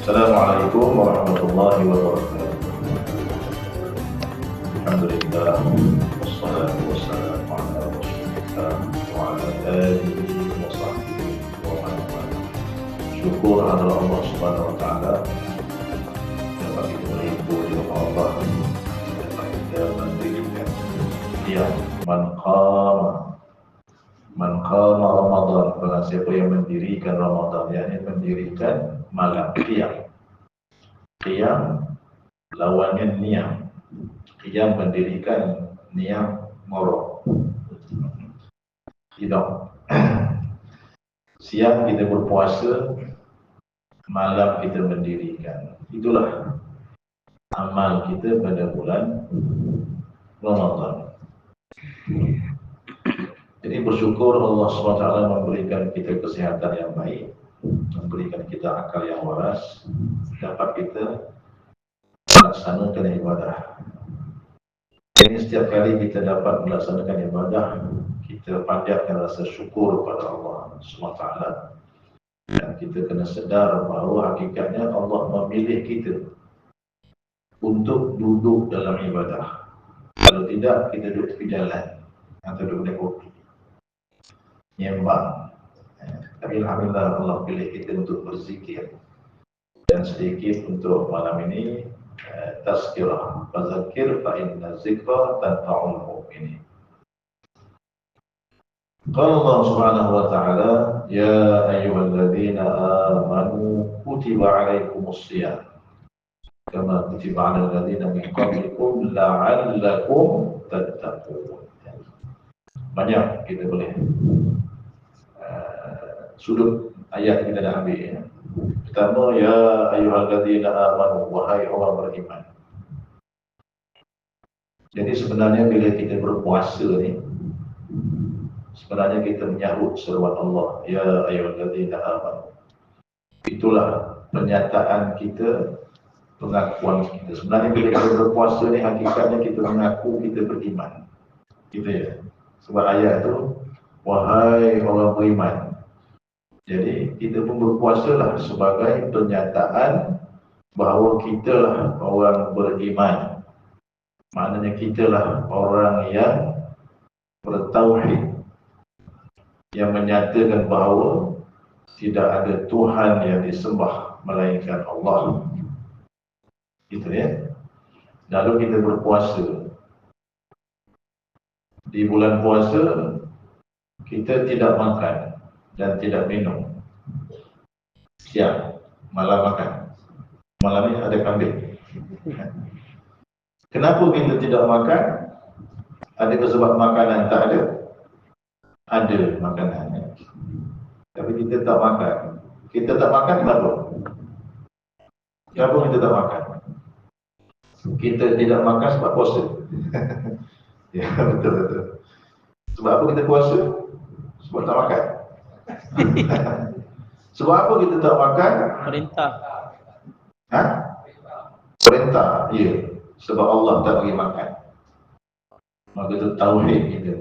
Assalamualaikum warahmatullahi wabarakatuh. Alhamdulillah, wassalatu wassalamu ala rasulillah wa ala alihi wa sahbihi wa man wala. Syukur kepada Allah Subhanahu wa taala dapat kita berhimpun di rumah Allah, dapat kita mendirikan yang man qama Ramadan, barang siapa yang mendirikan Ramadan, yakni mendirikan malam qiyam lawannya niam. Qiyam mendirikan, niam ngorok. Tidak. Siang kita berpuasa, malam kita mendirikan. Itulah amal kita pada bulan Ramadan. Jadi bersyukur Allah SWT memberikan kita kesihatan yang baik, memberikan kita akal yang waras, dapat kita melaksanakan ibadah. Jadi setiap kali kita dapat melaksanakan ibadah, kita panjatkan rasa syukur kepada Allah SWT. Dan kita kena sedar bahawa hakikatnya Allah memilih kita untuk duduk dalam ibadah. Kalau tidak, kita duduk di jalan atau duduk di kopi, nyembang. Tapi alhamdulillah Allah pilih kita untuk berzikir. Dan sedikit untuk malam ini tazkirah. Fazakir fa inna zikra tanfa'ul mu'minin. Qala Allah Subhanahu wa ta'ala, ya ayyuhalladzina amanu kutiba 'alaikumus shiyam kama kutiba 'alal ladzina min qablikum la'allakum tattaqun. Banyak kita boleh sudut ayat kita dah ambil ya. Pertama, ya ayyuhalladzina amanu, wahai orang beriman. Jadi sebenarnya bila kita berpuasa ni, sebenarnya kita menyahut seruan Allah, ya ayyuhalladzina amanu. Itulah pernyataan kita, pengakuan kita. Sebenarnya bila kita berpuasa ni, hakikatnya kita mengaku kita beriman. Gitu ya. Sebab ayat tu, wahai orang beriman. Jadi kita pun berpuasalah sebagai pernyataan bahawa kitalah orang beriman. Maknanya kitalah orang yang bertauhid, yang menyatakan bahawa tidak ada Tuhan yang disembah melainkan Allah. Gitu ya. Lalu kita berpuasa. Di bulan puasa kita tidak makan dan tidak minum. Siang, malam makan. Malam ini ada kambing. Kenapa kita tidak makan? Adakah sebab makanan tak ada? Ada makanan. Tapi kita tak makan. Kita tak makan kenapa? Kenapa kita tak makan? Kita tidak makan sebab puasa. Ya, betul-betul. Sebab apa kita puasa? Sebab tak makan. Sebab apa kita tak makan? Perintah. Perintah, ya. Sebab Allah tak bagi makan. Maka itu tauhid kita.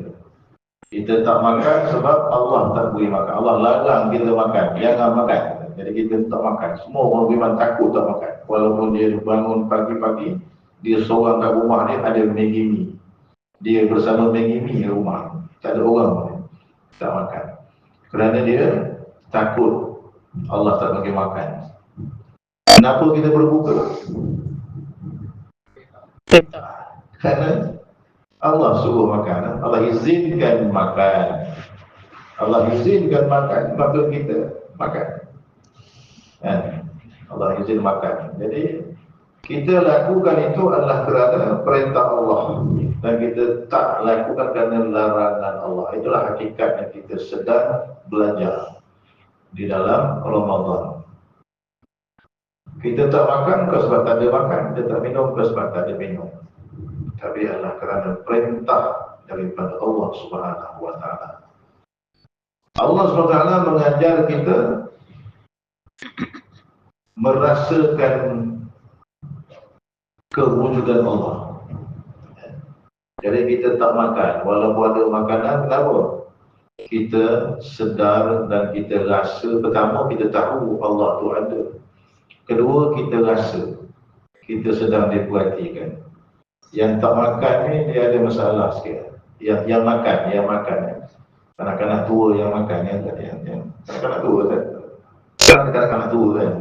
Kita tak makan sebab Allah tak bagi makan. Allah larang kita makan, jangan makan. Jadi kita tak makan. Semua orang beriman takut tak makan. Walaupun dia bangun pagi-pagi, dia seorang kat rumah dia ada Maggi Mi. Dia bersama Maggi Mi di rumah. Tak ada orang pun tak makan. Kerana dia takut Allah tak bagi makan. Kenapa kita berbuka? Kerana Allah suruh makan. Allah izinkan makan. Allah izinkan makan, maka kita makan. Allah izin makan. Jadi kita lakukan itu adalah kerana perintah Allah, dan kita tak lakukan kerana larangan Allah. Itulah hakikatnya kita sedang belajar di dalam Ramadan. Kita tak makan bukan sebab tak ada makan, kita tak minum bukan sebab tak ada minum, tapi adalah kerana perintah daripada Allah Subhanahu wa taala. Allah Subhanahu wa taala mengajar kita merasakan kewujudan Allah. Jadi kita tak makan walaupun ada makanan. Kenapa? Kita sedar dan kita rasa. Pertama, kita tahu Allah tu ada. Kedua, kita rasa kita sedang diperhatikan. Yang tak makan ni dia ada masalah sikit. Yang makan. Kanak-kanak tua yang makan yang kanak-kanak tua kan. Kanak-kanak tua kan.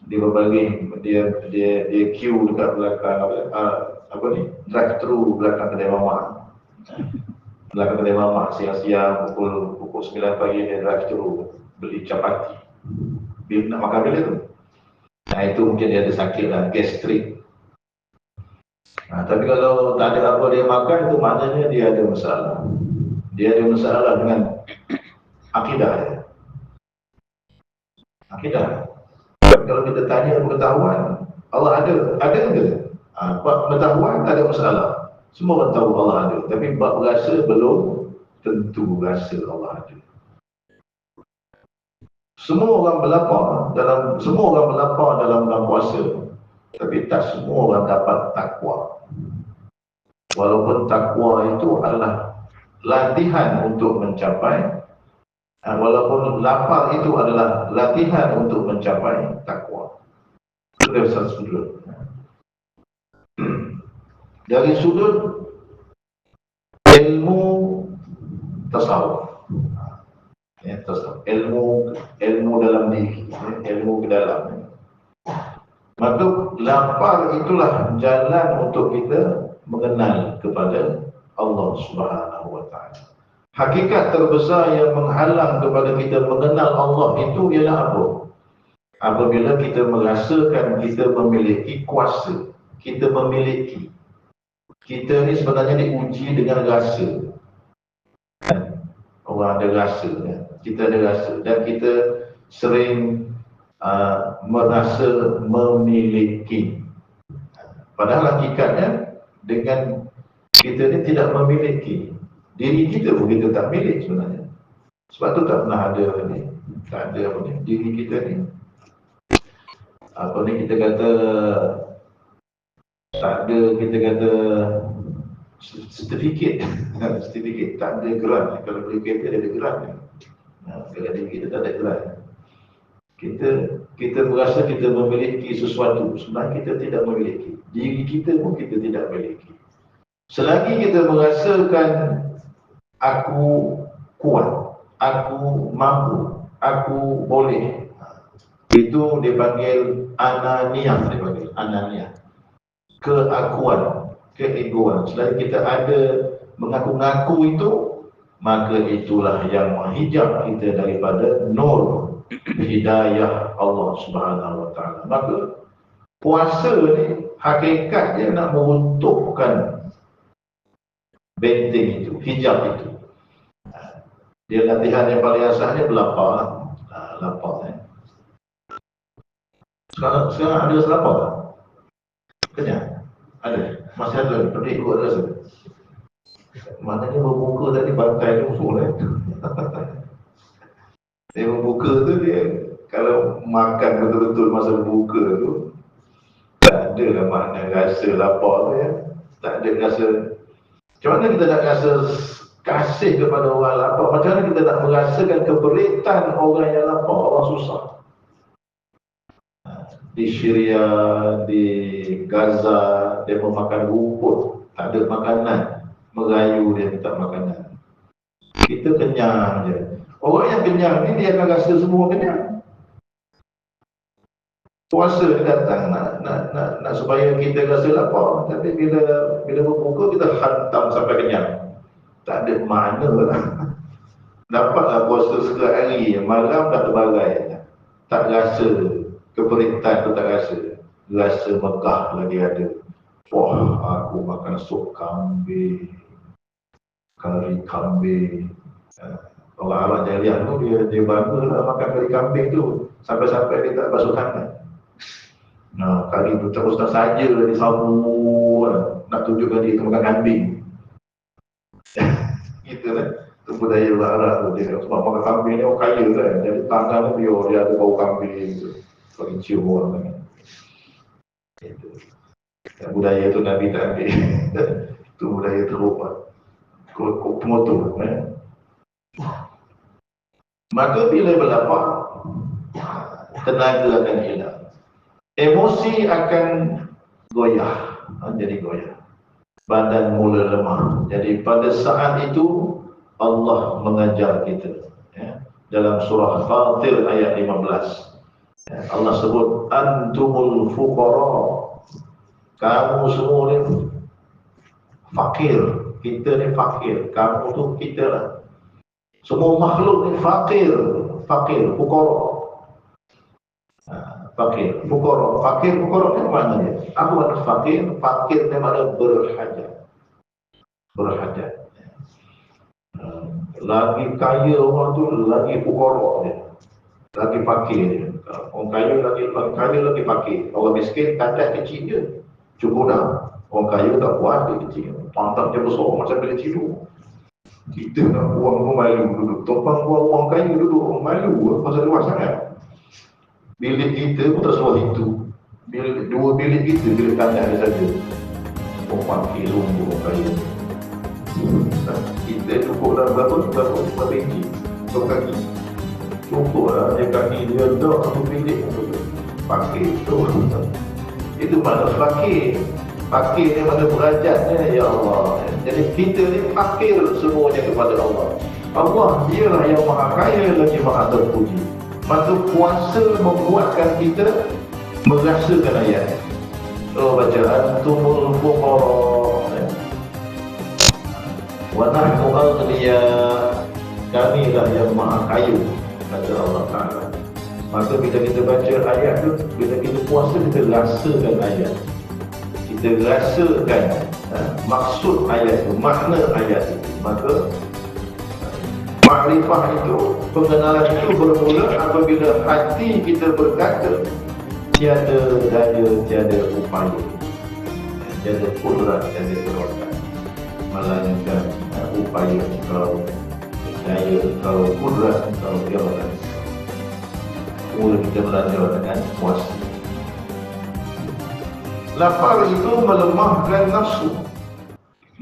Dia berbaring, dia queue dekat belakang apa ni? Drive-thru belakang kedai mamak. Belakang kedai mamak siang-siang pukul 9 pagi dia drive-thru beli capati. Bila nak makan bila tu? Nah itu mungkin dia ada sakit lah, gastrik. Tapi kalau tak ada apa dia makan, itu maknanya dia ada masalah. Dia ada masalah dengan akidah dia. Akidah. Tapi kalau kita tanya pengetahuan, Allah ada ke? Pengetahuan tak ada masalah. Semua orang tahu Allah ada. Tapi bab rasa belum tentu rasa Allah ada. Semua orang berlapar dalam puasa, tapi tak semua orang dapat takwa. Walaupun takwa itu adalah latihan untuk mencapai, walaupun lapar itu adalah latihan untuk mencapai takwa. Itu dari satu sudut. Dari sudut ilmu tasawuf, ilmu dalam diri, ilmu ke dalam. Maka lapar itulah jalan untuk kita mengenal kepada Allah Subhanahu wa taala. Hakikat terbesar yang menghalang kepada kita mengenal Allah itu ialah apa? Apabila kita merasakan kita memiliki kuasa, kita memiliki. Kita ni sebenarnya diuji dengan rasa. Orang ada rasa, kita ada rasa dan kita sering merasa memiliki. Padahal hakikatnya dengan kita ni tidak memiliki. Diri kita pun kita tak milik sebenarnya. Sebab tu tak pernah ada ni. Tak ada apa ni. Diri kita ni. Apa ni kita kata tak ada, kita kata sertifikat. Sertifikat tak ada geran. Kalau beli kereta ada geran. Kalau diri kita tak ada geran. Kita merasa kita memiliki sesuatu. Sebenarnya kita tidak memiliki. Diri kita pun kita tidak memiliki. Selagi kita merasakan aku kuat, aku mampu, aku boleh, itu dipanggil ananiah, keakuan, keegoan. Selagi kita ada mengaku-ngaku itu, maka itulah yang menghijab kita daripada nur hidayah Allah Subhanahu wa taala. Maka puasa ni hakikatnya nak meruntuhkan benteng itu, hijab itu. Dia latihan yang paling asasnya berlapar. Lapar. Sekarang ada selapar tak? Kenyang? Ada? Masih ada? Pergi ikut rasa? Maknanya berbuka tadi bantai tu full. Dia berbuka tu dia, kalau makan betul-betul masa berbuka tu, tak ada lah makna rasa lapar tu ya. Tak ada rasa. Macam mana kita nak rasa kasih kepada orang lapar? Macam mana kita nak merasakan keberitan orang yang lapar, orang susah? Di Syria, di Gaza, dia memakan rumput, tak ada makanan, merayu dia minta makanan. Kita kenyang je. Orang yang kenyang ni dia akan rasa semua kenyang. Puasa ni datang nak supaya kita rasa lapar, tapi bila berbuka kita hantam sampai kenyang. Tak ada makna lah. Dapatlah puasa sekali hari, malam dah terbagai. Tak rasa keberitan tu, tak rasa. Rasa megah lagi ada. Wah, aku makan sup kambing, kari kambing. Orang Arab Jahiliah tu dia bangga lah makan kari kambing tu sampai-sampai dia tak basuh tangan. Kari tu terus tak saja dia sabu nak tunjukkan dia makan kambing. Gitu lah. Itu budaya orang Arab tu, dia sebab makan kambing ni orang kaya kan. Jadi tangan dia ada bau kambing tu. Bagi cium orang kan. Itu. Budaya tu Nabi tak ambil. Itu budaya teruk lah. Pengotor kan. Maka bila berlapar, tenaga akan hilang. Emosi akan goyah, jadi goyah. Badan mula lemah. Jadi pada saat itu Allah mengajar kita. Ya. Dalam surah Fatir ayat 15. Ya. Allah sebut antumul fuqara. Kamu semua ni fakir. Kita ni fakir. Kamu tu kita lah. Semua makhluk ni fakir. Fakir, fuqara. Fakir, fuqara. Fakir, fuqara ni mana dia? Apa makna fakir? Fakir ni makna berhajat. Berhajat. Lagi kaya orang tu lagi fuqara dia. Lagi fakir dia. Orang kaya lagi fakir. Orang miskin kacat kecil je. Cukup dah. Orang kaya tak kuat dia kecil. Pantat dia besar macam bila tidur. Kita nak buang pun malu duduk. Tumpang buang orang kaya duduk. Malu pasal luas sangat. Bilik kita pun tak seluas itu. Dua bilik kita bilik tanah dia saja. Orang fakir sungguh orang kaya. Kita cukup dah berapa inci. Berapa kaki. Cukup lah dia kaki dia dah satu bilik. Fakir tu. Itu makna fakir. Fakir ni makna derajatnya, ya Allah. Jadi kita ni fakir semuanya kepada Allah. Allah dialah yang maha kaya lagi maha terpuji. Maka puasa membuatkan kita merasakan ayat. Oh, baca antumul fuqara wa nahnu aghniya. Kamilah yang maha kaya, kata Allah Ta'ala. Maka bila kita baca ayat tu, bila kita puasa, kita rasakan ayat. Kita rasakan maksud ayat itu, makna ayat itu. Maka makrifah itu, pengenalan itu bermula apabila hati kita berkata tiada daya, tiada upaya, tiada kudrat, tiada kekuatan, melainkan upaya engkau, daya engkau, kudrat engkau, tiada. Mula kita belajar dengan puasa. Lapar itu melemahkan nafsu,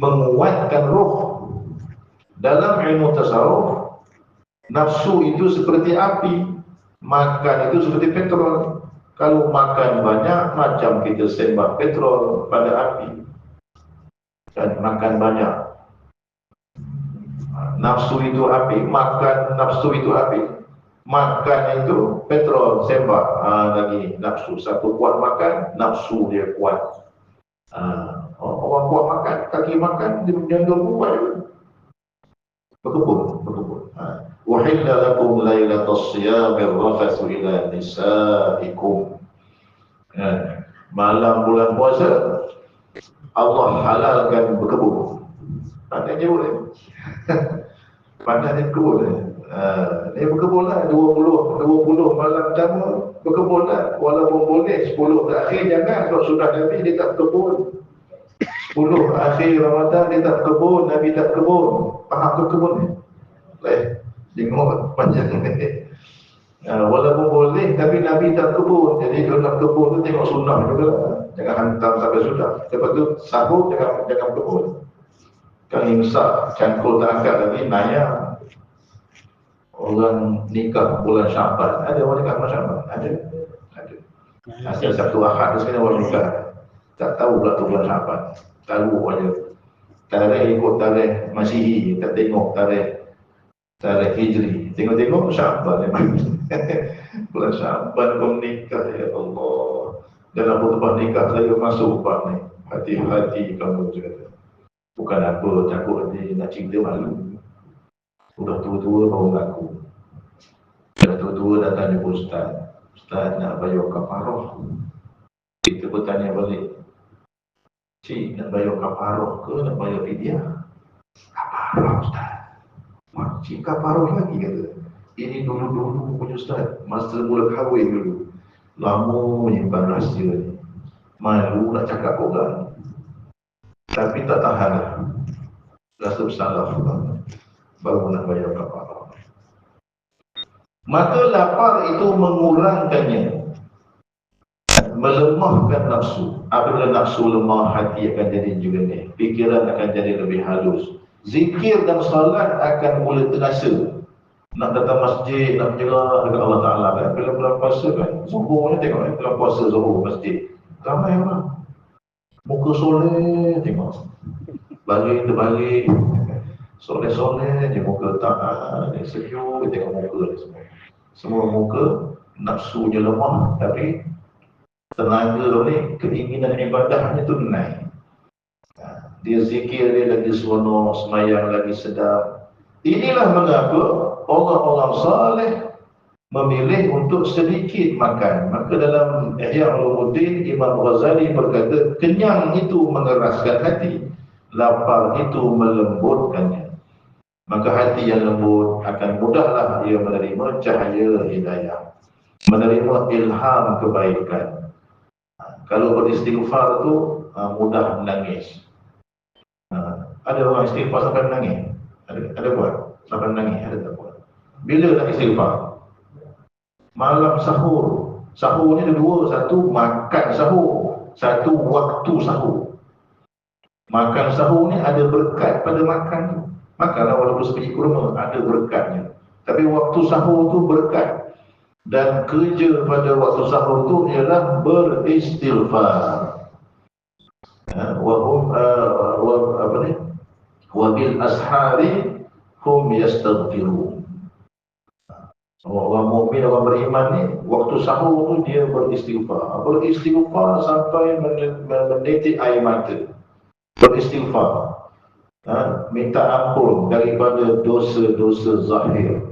menguatkan roh. Dalam ilmu tasawuf, nafsu itu seperti api, makan itu seperti petrol. Kalau makan banyak, macam kita sembah petrol pada api. Dan makan banyak, nafsu itu api, makan nafsu itu api. Makan itu petrol, sembah lagi nafsu. Satu kuat makan, nafsu dia kuat. Orang kuat makan, kaki makan, dia menjaga buat je. Berkebun. Wahilla lakum laylatas siyamir rafathu ila nisaikum. Malam bulan puasa Allah halalkan berkebun. Pandai je boleh. Pandai ni berkebun. Ni berkebun lah 20 malam pertama berkebun lah. Walaupun boleh 10 terakhir jangan. Kalau sudah Nabi dia tak berkebun. 10 akhir Ramadan dia tak berkebun, Nabi tak berkebun. Faham berkebun ni? Tengok panjang ni. Walaupun boleh tapi Nabi tak berkebun. Jadi kalau nak berkebun tu tengok sunnah juga lah. Jangan hantar sampai sudah. Lepas tu sahur jangan berkebun. Kan imsak, cangkul tak angkat lagi, naya. Orang nikah bulan Syaban. Ada orang nikah bulan Syaban? Ada. Asal Sabtu Ahad tu sekarang orang nikah. Tak tahu pula tu bulan Syaban. Tahu aja. Tarikh ikut tarikh Masihi, tak tengok tarikh Hijri. Tengok-tengok Syaban memang. Bulan Syaban kau nikah, ya Allah. Dalam khutbah nikah saya masuk bab ni. Hati-hati kamu juga. Bukan apa, takut nanti nak cerita malu. Sudah tua-tua baru ngaku. Sudah tua-tua datang jumpa Ustaz. Ustaz nak bayar kafarah. Kita bertanya balik. Cik, nak bayar kafarah ke nak bayar fidyah? Kafarah Ustaz. Cik kafarah lagi kata. Ini dulu-dulu punya Ustaz. Masa mula kahwin dulu. Lama menyimpan rahsia ni. Malu nak cakap orang. Tapi tak tahan lah. Rasa bersalah baru nak bayar kafarah. Maka lapar itu mengurangkannya, melemahkan nafsu. Apabila nafsu lemah, hati akan jadi jernih, fikiran akan jadi lebih halus. Zikir dan salat akan mula terasa. nak datang masjid, nak menyerah dekat Allah Ta'ala kan. Bila bulan puasa kan, Zuhur ni tengok ni, bulan puasa Zuhur masjid. Ramai orang. Muka soleh tengok. Balik terbalik. Soleh-soleh je muka taat, sejuk, tengok muka ni semua. Semua muka nafsunya lemah, tapi tenaga ni, keinginan ibadahnya tu naik. Dia zikir, dia lagi seronok, semayang lagi sedap. Inilah mengapa orang-orang saleh memilih untuk sedikit makan. Maka dalam Ihya Ulumuddin, Imam Ghazali berkata, kenyang itu mengeraskan hati, lapar itu melembutkannya. Maka hati yang lembut akan mudahlah ia menerima cahaya hidayah, menerima ilham kebaikan. Kalau beristighfar tu mudah menangis. Ada orang istighfar sampai menangis? Ada buat? Sampai menangis? Ada tak buat? Bila nak istighfar? Malam sahur. Sahur ni ada dua. Satu makan sahur, satu waktu sahur. Makan sahur ni ada berkat pada makan tu. Makanlah walaupun sebiji kurma, ada berkatnya. Tapi waktu sahur tu berkat. Dan kerja pada waktu sahur tu ialah beristighfar. Wa bil ashari hum yastaghfirun. Orang mukmin, orang beriman ni waktu sahur tu dia beristighfar. Beristighfar sampai menitik air mata. Beristighfar. Minta ampun daripada dosa-dosa zahir,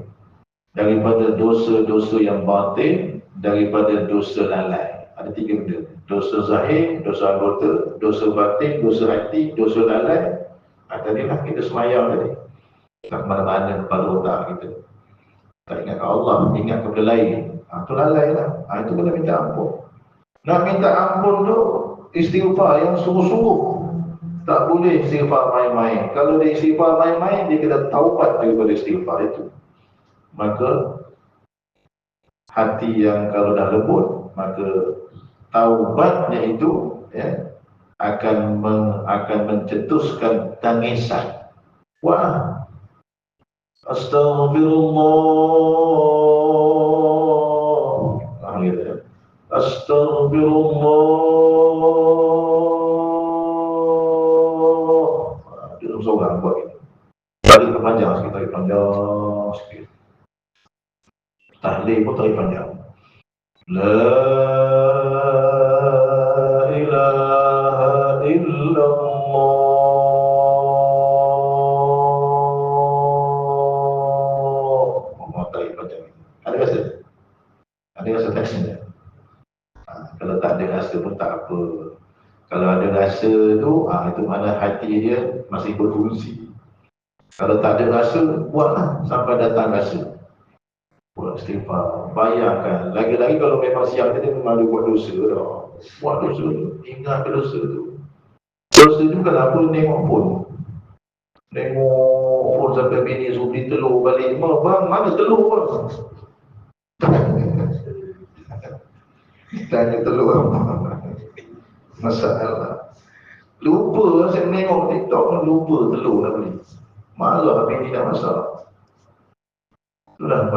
daripada dosa-dosa yang batin, daripada dosa lalai. Ada tiga benda. Dosa zahir, dosa anggota, dosa batin, dosa hati, dosa lalai. Tadilah kita semayang tadi. Tak mana-mana kepala otak kita. Tak ingat Allah, ingat kepada lain. Itu lalai lah. Itu kena minta ampun. Nak minta ampun tu istighfar yang sungguh-sungguh. Tak boleh istighfar main-main. Kalau dia istighfar main-main, dia kena taubat daripada istighfar itu. Maka hati yang kalau dah lembut, maka taubatnya itu akan mencetuskan tangisan. Wah, astagfirullah. Astagfirullah. Dia seorang buat itu. Tarik panjang sikit, tarik panjang sikit. Tahlil pun tarik panjang. La ilaha illallah. Tarik panjang. Ada rasa? Ada rasa teksnya? Kalau tak ada rasa pun tak apa. Kalau ada rasa tu, itu mana hati dia masih berfungsi. Kalau tak ada rasa, buatlah sampai datang rasa. Buat istighfar. Bayangkan, lagi-lagi kalau memang siang tadi memang dia buat dosa dah. Buat dosa tu, ingat dosa tu. Dosa tu kenapa nengok phone? Nengok phone sampai bini suruh beli telur balik. Bang, mana telur bang? Tanya telur apa? Masalah. Lupa saya tengok TikTok, lupa telur nak beli. Malah bini dah masak. Itulah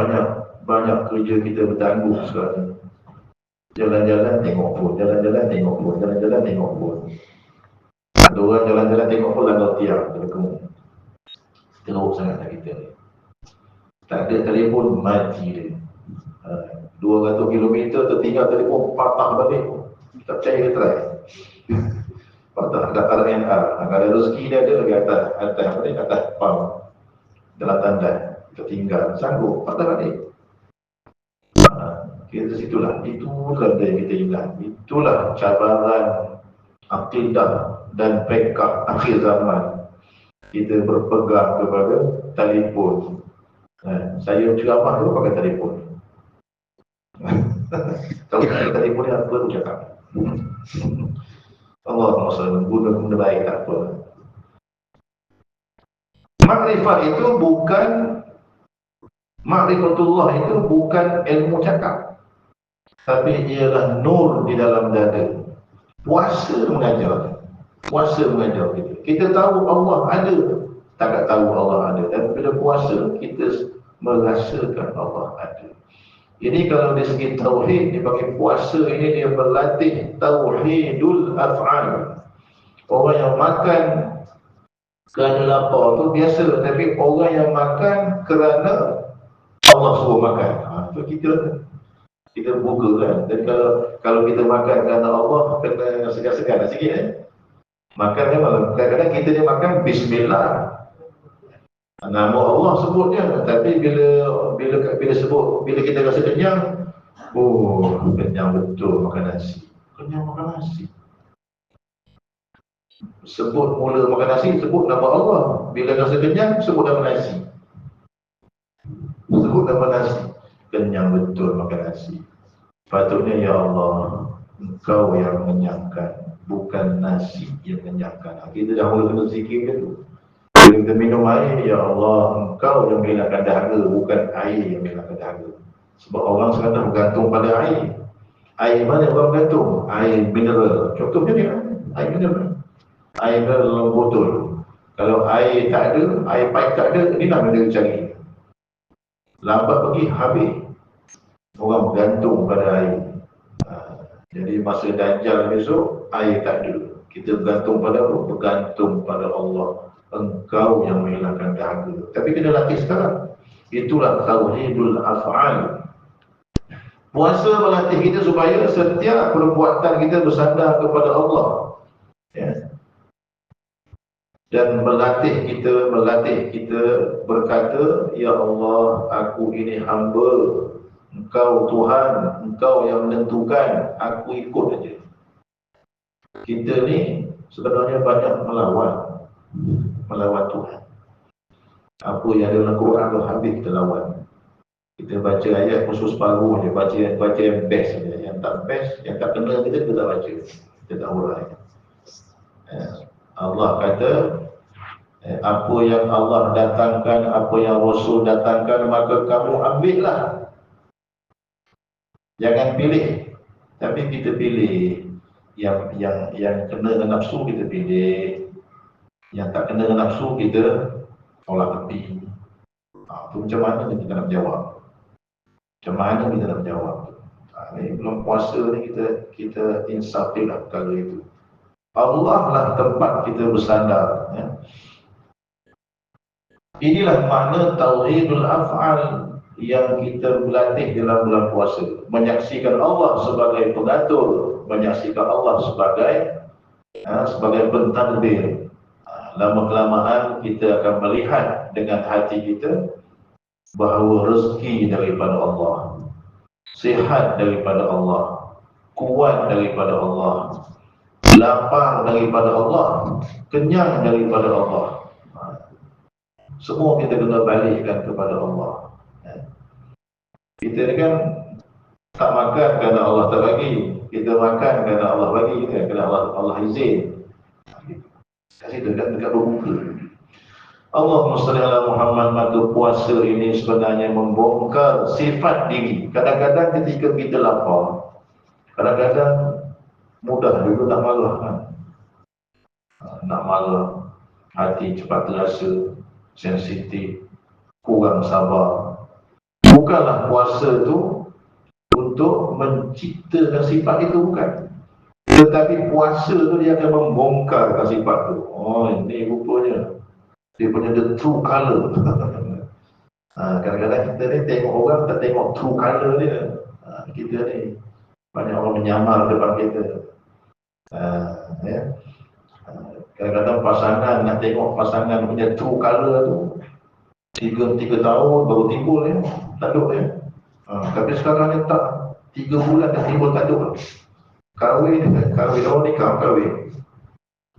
banyak kerja kita bertanggung sekarang. Jalan-jalan tengok phone, jalan-jalan tengok phone, jalan-jalan tengok phone. Ada orang jalan-jalan tengok phone langgar tiang, teruk sangatlah kita ni. Tak ada telefon, mati dia. 200 km tertinggal telefon, patah balik. Tak percaya ke try? Patah dekat RNR. Kalau rezeki dia ada lagi atas pam. Dalam tanda tertinggal, sanggup patah balik. Kita situlah, itulah yang kita ingat. Itulah cabaran akidah dan pekah akhir zaman. Kita berpegang kepada telefon. Saya ceramah dulu pakai telefon. Kalau tak telefon ni apa tu cakap? Allah SWT guna baik tak apa. Makrifat itu bukan, makrifatullah itu bukan ilmu cakap, tapi ialah nur di dalam dada. Puasa mengajar. Puasa mengajar kita. Kita tahu Allah ada, tak tahu Allah ada. Dan bila puasa kita merasakan Allah ada. Ini kalau dari segi tauhid, dipanggil puasa ini dia berlatih tauhidul af'al. Orang yang makan kerana lapar tu biasa, tapi orang yang makan kerana Allah suruh makan, tu kita buka kan. Dan kalau kita makan kerana Allah, kena segan-segan sikit makan memang kadang-kadang kita ni makan bismillah, nama Allah sebutnya, tapi bila sebut, bila kita rasa kenyang, oh kenyang betul makan nasi, kenyang makan nasi. Sebut mula makan nasi, sebut nama Allah. Bila rasa kenyang, sebut nama nasi. Sebut nama nasi, kenyang betul makan nasi. Patutnya ya Allah, Engkau yang mengenyangkan, bukan nasi yang mengenyangkan. Kita dah mula kena zikir ke tu. Bila kita minum air, ya Allah, Engkau yang menghilangkan dahaga, bukan air yang menghilangkan dahaga. Sebab orang sekarang bergantung pada air. Air mana orang bergantung? Air mineral. Contohnya ni, air mineral. Air dalam botol. Kalau air tak ada, air pipe tak ada, inilah benda cari. Lambat pergi, habis. Orang bergantung pada air. Jadi masa Dajjal besok, air tak ada. Kita bergantung pada apa? Bergantung pada Allah. Engkau yang menghilangkan dahaga. Tapi kena latih sekarang. Itulah tauhidul af'al. Puasa melatih kita supaya setiap perbuatan kita bersandar kepada Allah. Ya. Dan melatih kita berkata, ya Allah, aku ini hamba, Engkau Tuhan, Engkau yang menentukan, aku ikut saja. Kita ni sebenarnya banyak melawan Tuhan. Apa yang ada dalam Quran tu habis kita lawan. Kita baca ayat khusus separuh je, baca yang best saja. Yang tak best, yang tak kena kita tak baca. Kita tak urai. Allah kata, apa yang Allah datangkan, apa yang Rasul datangkan, maka kamu ambillah. Jangan pilih. Tapi kita pilih yang kena dengan nafsu, kita pilih. Yang tak kena dengan nafsu, kita tolak tepi. Itu macam mana kita nak jawab? Macam mana kita nak jawab? Ini belum puasa ni kita insafilah perkara itu. Allah lah tempat kita bersandar. Ya. Inilah makna tauhidul af'al yang kita berlatih dalam bulan puasa. Menyaksikan Allah sebagai pengatur, menyaksikan Allah sebagai pentadbir. Lama-kelamaan kita akan melihat dengan hati kita bahawa rezeki daripada Allah, sihat daripada Allah, kuat daripada Allah, lapar daripada Allah, kenyang daripada Allah. Semua kita kena balikkan kepada Allah. Kita ni kan tak makan kerana Allah tak bagi, kita makan kerana Allah bagi, kerana Allah izin. Kasih dekat berbuka. Allahumma salli ala Muhammad. Maka puasa ini sebenarnya membongkar sifat diri. Kadang-kadang ketika kita lapar, kadang-kadang mudah juga nak marah kan? Nak marah, hati cepat terasa, sensitif, kurang sabar. Bukanlah puasa tu untuk menciptakan sifat itu, bukan. Tetapi puasa tu dia akan membongkarkan sifat tu. Oh, ini rupanya dia punya the true color. Kadang-kadang kita ni tengok orang, tak tengok true color dia. Kita ni banyak orang menyamar depan kita. Ya. Kadang-kadang pasangan, nak tengok pasangan punya true color tu 3 tahun baru timbul ya, tanduk ya. Tapi sekarang ni tak, 3 bulan dah timbul tanduk. Kahwin orang nikah kahwin.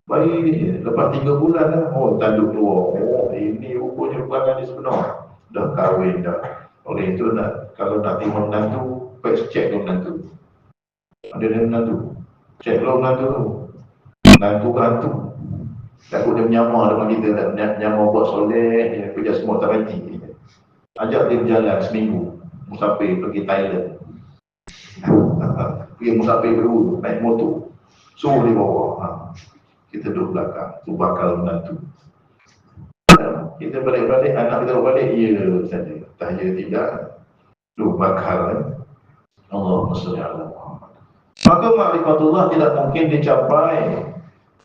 Baik, lepas 3 bulan oh tanduk keluar. Oh, ini rupanya perangai dia sebenar. Dah kahwin dah. Oleh itu kalau nak tengok menantu, first check dulu menantu. Ada menantu. Check dulu menantu tu. Menantu ke hantu. Takut dia menyamar depan kita, tak menyamar buat soleh, kerja semua tak berhenti. Ajak dia berjalan seminggu, musafir pergi Thailand. Pergi musafir berdua, naik motor, suruh dia bawa. Kita duduk belakang, tu bakal menantu. kita balik-balik, anak kita balik, ya saja. Tak ya tidak, tu bakal kan. Allahumma salli ala Muhammad. Maka ma'rifatullah tidak mungkin dicapai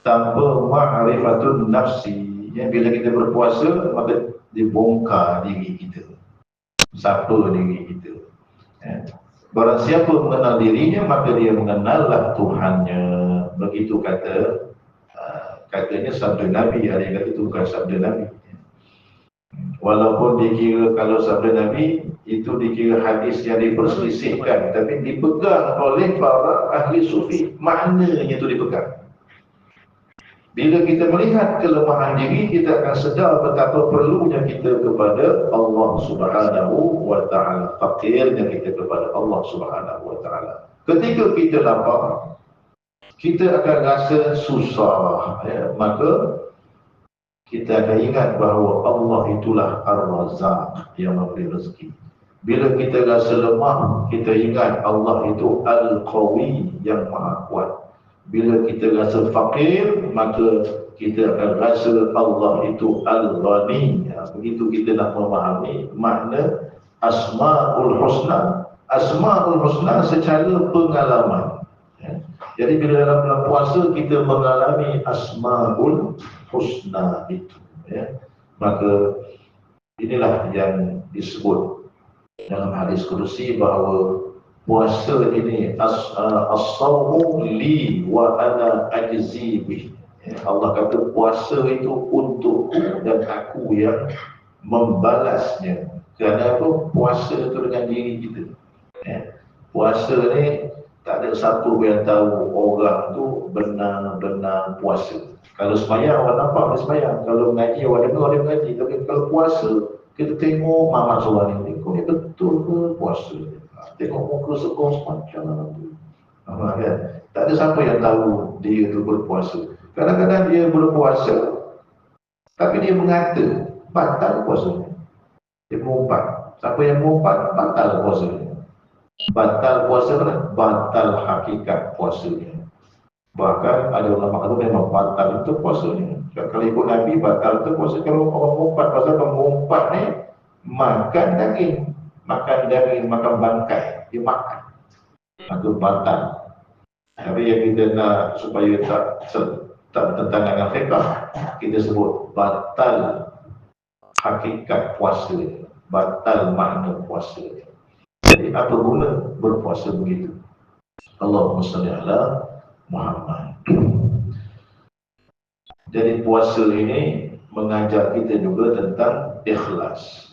tanpa ma'rifatun nafsi. Ya, bila kita berpuasa, maka dibongkar diri kita. Siapa diri kita. Ya. Barang siapa mengenal dirinya, maka dia mengenallah Tuhannya. Begitu katanya sabda Nabi. Ada yang kata itu bukan sabda Nabi. Walaupun dikira kalau sabda Nabi itu dikira hadis yang diperselisihkan, tapi dipegang oleh para ahli sufi. Maknanya itu dipegang. Bila kita melihat kelemahan diri, kita akan sedar betapa perlunya kita kepada Allah Subhanahu wa ta'ala. Fakirnya kita kepada Allah Subhanahu wa ta'ala. Ketika kita lapar, kita akan rasa susah, ya. Maka kita akan ingat bahawa Allah itulah Ar-Razzaq yang memberi rezeki. Bila kita rasa lemah, kita ingat Allah itu Al-Qawi yang maha kuat. Bila kita rasa fakir, maka kita akan rasa Allah itu Al-Ghani. Ya, begitu kita nak memahami makna Asma'ul Husna. Asma'ul Husna secara pengalaman. Ya. Jadi bila dalam bulan puasa kita mengalami Asma'ul Husna itu. Ya. Maka inilah yang disebut dalam hadis Qudsi bahawa puasa ini as-sawmu li wa ana ajzi bih. Allah kata puasa itu untukku dan aku yang membalasnya. Kerana apa? Puasa itu dengan diri kita. Puasa ni tak ada siapa yang tahu orang tu benar-benar puasa. Kalau sembahyang orang nampak dia sembahyang, kalau mengaji orang dengar dia mengaji. Tapi kalau puasa kita tengok mamak seorang ni, kau ni betul ke puasa? Tengok muka sekong semacam tu. Kan? Tak ada siapa yang tahu dia tu berpuasa. Kadang-kadang dia berpuasa, tapi dia mengata batal puasanya. Dia mengumpat. Siapa yang mengumpat, batal puasanya. Batal puasa mana? Batal hakikat puasanya. Bahkan ada ulama kata memang batal itu puasanya. Kalau ikut Nabi, batal itu puasa. Kalau orang mengumpat, pasal mengumpat ni makan daging. Makan daging, makan bangkai, dia makan. Maka batal. Tapi yang kita nak supaya tak bertentangan dengan fiqh, kita sebut batal hakikat puasa, batal makna puasa. Jadi apa guna berpuasa begitu? Allahumma salli ala Muhammad. Jadi puasa ini mengajar kita juga tentang ikhlas.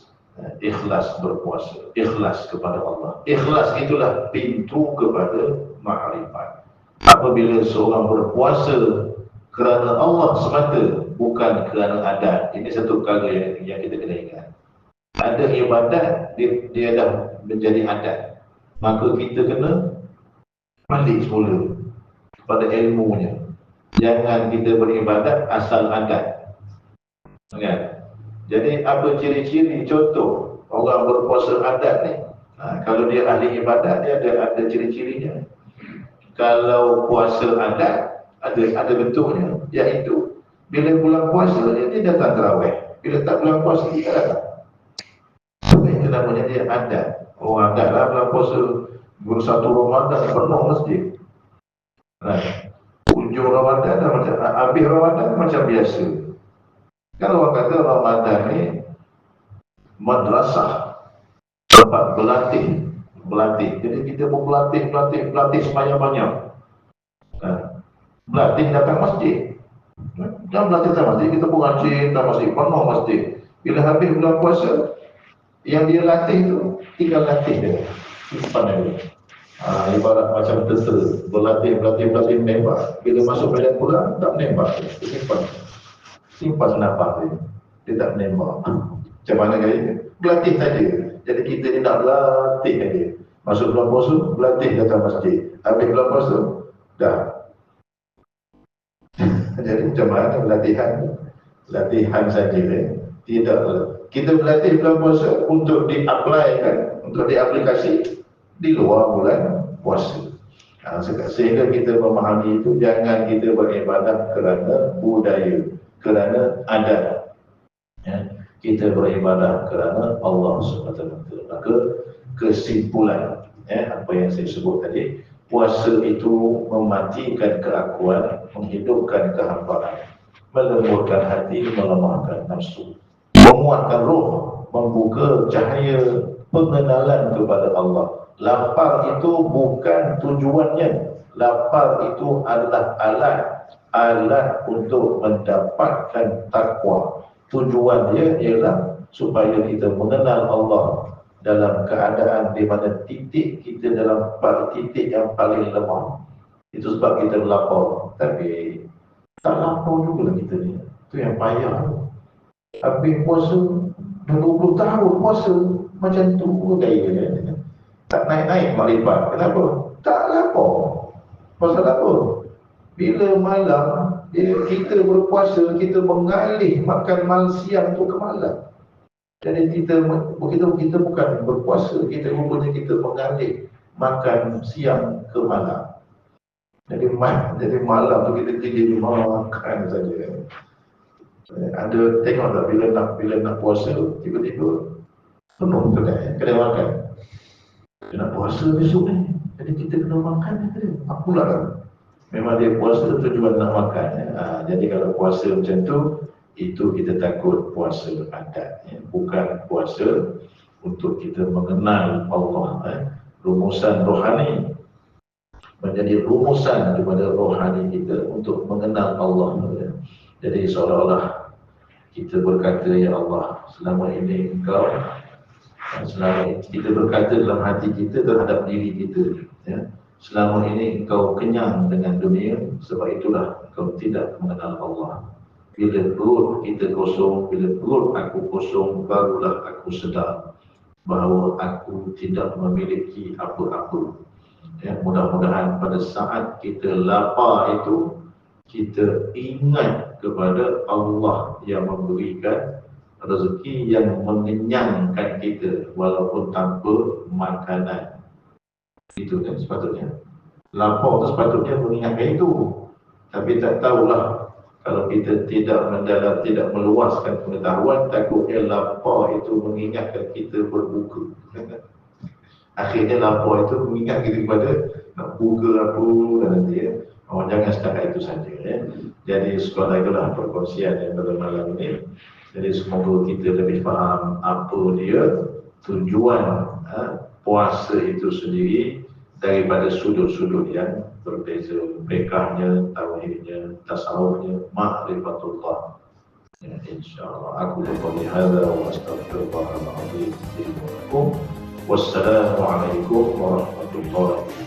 Ikhlas berpuasa, ikhlas kepada Allah. Ikhlas itulah pintu kepada ma'rifat. Apabila seorang berpuasa kerana Allah semata, bukan kerana adat. Ini satu perkara yang kita kena ingat. Ada ibadat, dia dah menjadi adat. Maka kita kena balik semula pada ilmunya. Jangan kita beribadat asal adat. Kan? Jadi apa ciri-ciri? Contoh, orang berpuasa adat ni, kalau dia ahli ibadat, dia ada ciri-cirinya. Kalau puasa adat, ada bentuknya, iaitu bila bulan puasa dia datang tarawih, bila tak bulan puasa dia tak datang. Itu namanya dia adat. Orang adat lah bulan puasa, bersatu Ramadan penuh masjid. Ujung Ramadan macam habis Ramadan macam biasa. Kalau orang kata Ramadan ni madrasah, tempat berlatih. Jadi kita pun berlatih sebanyak-banyak. Berlatih datang masjid. Dan berlatih datang masjid, kita pun rajin datang masjid, penuh masjid. Bila habis bulan puasa, yang dia latih tu, tinggal latih dia. Simpan dia. Ibarat macam tentera, berlatih menembak. Bila masuk medan perang, tak menembak, simpan nafas dia tak menembak. Macam mana gaya? Berlatih saja. Jadi kita ni nak berlatih saja. Masuk bulan puasa, berlatih datang masjid. Habis bulan puasa, dah. Jadi macam mana latihan saja. Tidak. Kita berlatih bulan puasa untuk di-apply-kan, untuk diaplikasi di luar bulan puasa. Sehingga kita memahami itu, jangan kita beribadat kerana budaya, kerana adat. Ya. kita beribadah kerana Allah SWT. Maka kesimpulan apa yang saya sebut tadi, puasa itu mematikan keakuan, menghidupkan kehambaan, melembutkan hati, melemahkan nafsu, menguatkan roh, membuka cahaya pengenalan kepada Allah. Lapar itu bukan tujuannya. Lapar itu adalah alat untuk mendapatkan takwa. Tujuan dia ialah supaya kita mengenal Allah dalam keadaan di mana titik kita dalam titik yang paling lemah. Itu sebab kita lapar. Tapi tak lapar juga kita ni. Itu yang payah. Habis puasa dah 20 tahun puasa macam tu gaya. Tak naik-naik makrifat. Kenapa? Tak lapar. Pasal apa? Bila malam kita berpuasa, kita mengalih makan malam siang tu ke malam. Jadi kita bukan berpuasa, kita rupanya kita mengalih makan siang ke malam. Jadi malam tu kita tidur makan saja. Ada tengok tak bila nak puasa tiba-tiba penuh kedai makan. Dia nak puasa besok ni, jadi kita kena makan dia. Apalah, memang dia puasa tujuan nak makan. Jadi kalau puasa macam tu, itu kita takut puasa adat, bukan puasa untuk kita mengenal Allah. Rumusan rohani menjadi rumusan kepada rohani kita untuk mengenal Allah. Jadi seolah-olah kita berkata, ya Allah, selama ini Engkau, selama kita berkata dalam hati kita terhadap diri kita, selama ini Engkau kenyang dengan dunia, sebab itulah Engkau tidak mengenal Allah. Bila perut kita kosong, bila perut aku kosong, barulah aku sedar bahawa aku tidak memiliki apa-apa. Mudah-mudahan pada saat kita lapar itu, kita ingat kepada Allah yang memberikan rezeki, yang mengenyangkan kita walaupun tanpa makanan. Itu kan sepatutnya. Lapar itu sepatutnya mengingatkan itu. Tapi tak tahulah, kalau kita tidak meluaskan pengetahuan, takutnya lapar itu mengingatkan kita berbuka. Akhirnya lapar itu mengingat kita kepada nak buka apa dan nanti jangan setakat itu saja. Jadi sekolah itulah perkongsian yang pada malam ini. Jadi semoga kita lebih faham apa dia tujuan puasa itu sendiri daripada sudut-sudut yang berbeza. Fiqhnya, tauhidnya, tasawufnya, ma'rifatullah. InsyaAllah aku qouli hadza wa astaghfirullahal azim li wa lakum. Wassalamualaikum warahmatullahi wabarakatuh.